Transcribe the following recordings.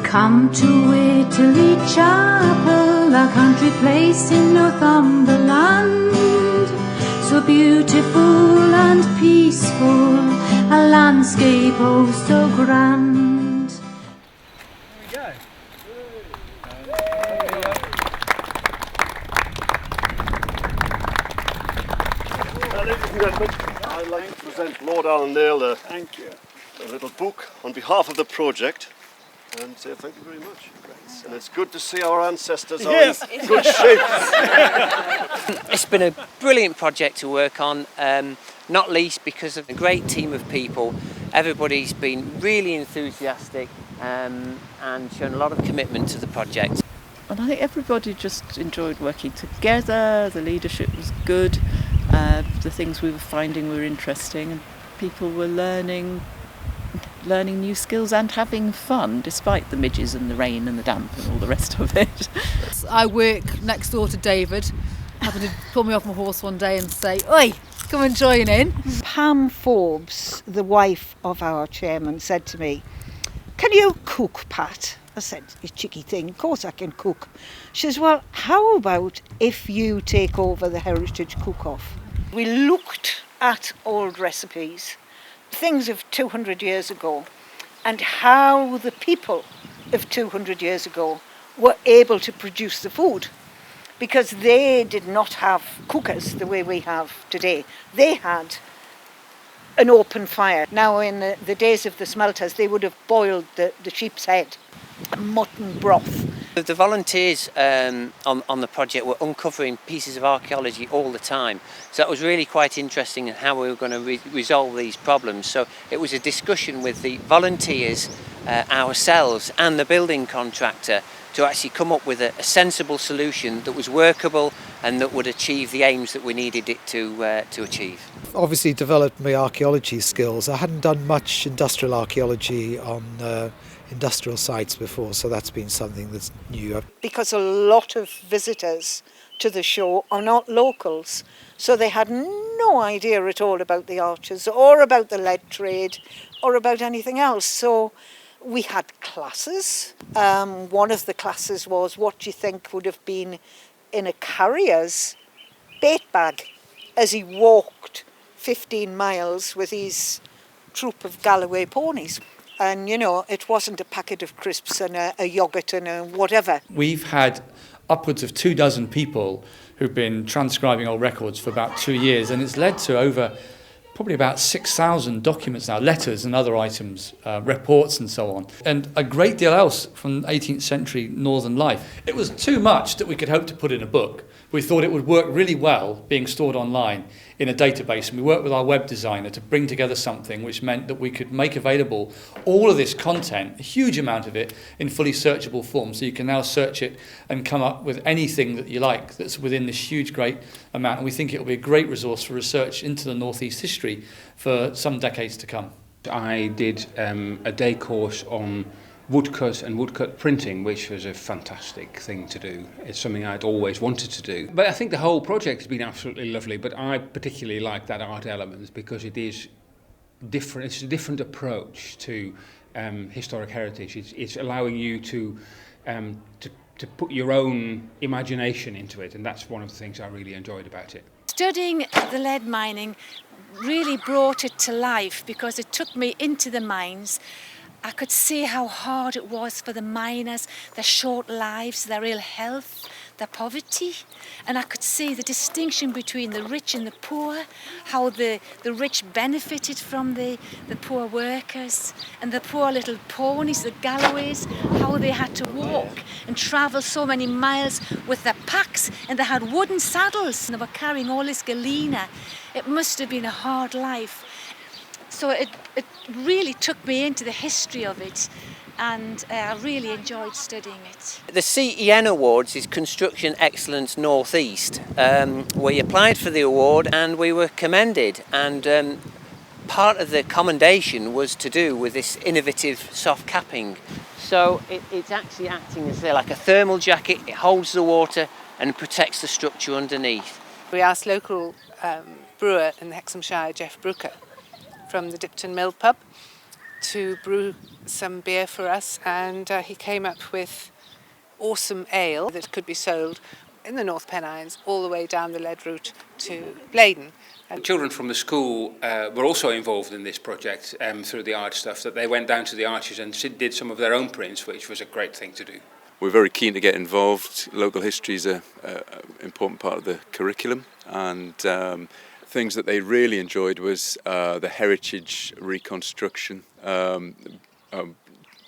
Come to Italy Chapel, a country place in Northumberland, so beautiful and peaceful, a landscape oh so grand. Here we go. Ladies and gentlemen, I'd like to present Lord Allendale a little book on behalf of the project and say thank you very much. And it's good to see our ancestors are in good shape. It's been a brilliant project to work on, not least because of a great team of people. Everybody's been really enthusiastic and shown a lot of commitment to the project. And I think everybody just enjoyed working together, the leadership was good, the things we were finding were interesting, and people were learning new skills and having fun despite the midges and the rain and the damp and all the rest of it. I work next door to David, happened to pull me off my horse one day and say, "Oi, come and join in." Pam Forbes, the wife of our chairman, said to me, "Can you cook, Pat?" I said, "You cheeky thing, of course I can cook." She says, "Well, how about if you take over the Heritage Cook-Off?" We looked at old recipes, things of 200 years ago, and how the people of 200 years ago were able to produce the food, because they did not have cookers the way we have today. They had an open fire. Now in the days of the Smelters, they would have boiled the sheep's head, mutton broth. The volunteers on the project were uncovering pieces of archaeology all the time, so that was really quite interesting in how we were going to resolve these problems. So it was a discussion with the volunteers, ourselves and the building contractor to actually come up with a sensible solution that was workable and that would achieve the aims that we needed it to achieve. Obviously developed my archaeology skills. I hadn't done much industrial archaeology on industrial sites before, so that's been something that's new. Because a lot of visitors to the show are not locals, so they had no idea at all about the arches or about the lead trade or about anything else. So we had classes. One of the classes was what do you think would have been in a carrier's bait bag as he walked 15 miles with his troop of Galloway ponies. And, you know, it wasn't a packet of crisps and a yoghurt and a whatever. We've had upwards of 24 people who've been transcribing old records for about 2 years, and it's led to over probably about 6,000 documents now, letters and other items, reports and so on, and a great deal else from 18th century northern life. It was too much that we could hope to put in a book. We thought it would work really well being stored online in a database, and we worked with our web designer to bring together something which meant that we could make available all of this content, a huge amount of it, in fully searchable form. So you can now search it and come up with anything that you like that's within this huge, great amount. And we think it will be a great resource for research into the North East history for some decades to come. I did a day course on woodcut and woodcut printing, which was a fantastic thing to do. It's something I'd always wanted to do. But I think the whole project has been absolutely lovely, but I particularly like that art element because it is different. It's a different approach to historic heritage. It's allowing you to put your own imagination into it, and that's one of the things I really enjoyed about it. Studying the lead mining really brought it to life because it took me into the mines. I could see how hard it was for the miners, their short lives, their ill health, their poverty. And I could see the distinction between the rich and the poor, how the rich benefited from the poor workers, and the poor little ponies, the Galloways, how they had to walk and travel so many miles with their packs, and they had wooden saddles, and they were carrying all this galena. It must have been a hard life. So it really took me into the history of it, and I really enjoyed studying it. The CEN Awards is Construction Excellence North East. We applied for the award and we were commended, and part of the commendation was to do with this innovative soft capping. So it's actually acting as like a thermal jacket. It holds the water and protects the structure underneath. We asked local brewer in the Hexhamshire, Jeff Brooker, from the Dipton Mill pub, to brew some beer for us, and he came up with awesome ale that could be sold in the North Pennines all the way down the lead route to Blaydon. Children from the school were also involved in this project through the art stuff, that they went down to the arches and did some of their own prints, which was a great thing to do. We're very keen to get involved. Local history is an important part of the curriculum, and things that they really enjoyed was the heritage reconstruction,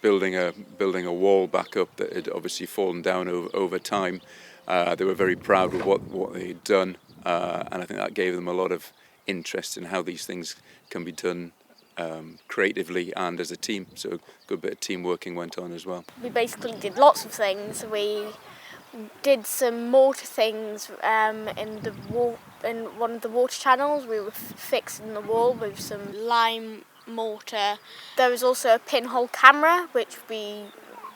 building a wall back up that had obviously fallen down over time. They were very proud of what they had done, and I think that gave them a lot of interest in how these things can be done creatively and as a team. So a good bit of team working went on as well. We basically did lots of things. We did some mortar things in one of the water channels. We were fixing the wall with some lime mortar. There was also a pinhole camera, which we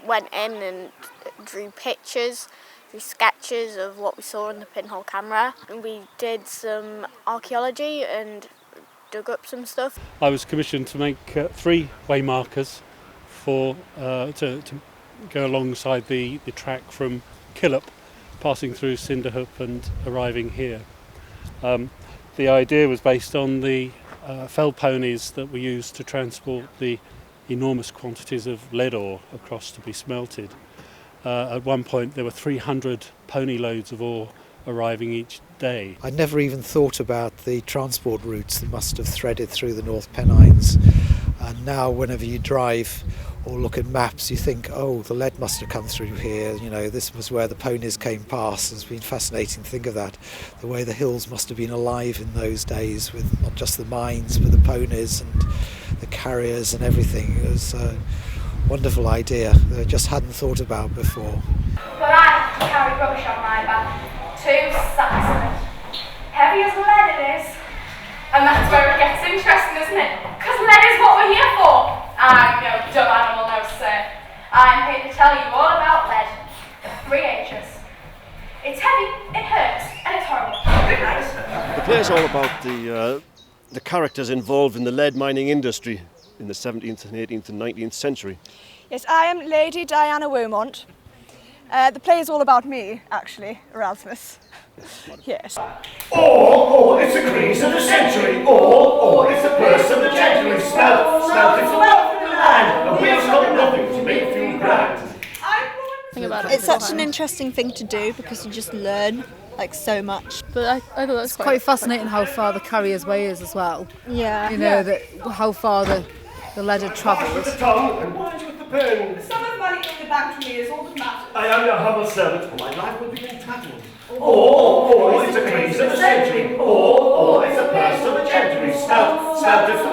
went in and drew pictures, drew sketches of what we saw in the pinhole camera. And we did some archaeology and dug up some stuff. I was commissioned to make 3 waymarkers for to go alongside the track from Killop, passing through Cinderhook and arriving here. The idea was based on the fell ponies that were used to transport the enormous quantities of lead ore across to be smelted. At one point there were 300 pony loads of ore arriving each day. I never even thought about the transport routes that must have threaded through the North Pennines, and now whenever you drive or look at maps you think, oh, the lead must have come through here, you know, this was where the ponies came past. It's been fascinating to think of that, the way the hills must have been alive in those days with not just the mines but the ponies and the carriers and everything. It was a wonderful idea that I just hadn't thought about before. But I carry rubbish on my back. 2 sacks of it. Heavy as lead it is. And that's where it gets interesting, isn't it? Because lead is what we're here for. I'm no dumb animal, no sir. I'm here to tell you all about lead. The 3 H's. It's heavy, it hurts, and it's horrible. Good night. The play is all about the characters involved in the lead mining industry in the 17th and 18th and 19th century. Yes, I am Lady Diana Beaumont. The play is all about me, actually, Erasmus. Yes. Or it's a crease of the century. Or it's a person the gentry. Smelt it's the wealth of the land. And we've got nothing to make you grand. It's such an interesting thing to do because you just learn like so much. But I thought that's quite fascinating how far the Carrier's Way is as well. Yeah. You know, that how far the lead had travelled. The tongue and wise with the pen. The sum of money in the bank to me is all that matters. I am your humble servant, for my life will be entitled. Or it's a crease of the century. Or it's a person of the gentry. Smelt it's the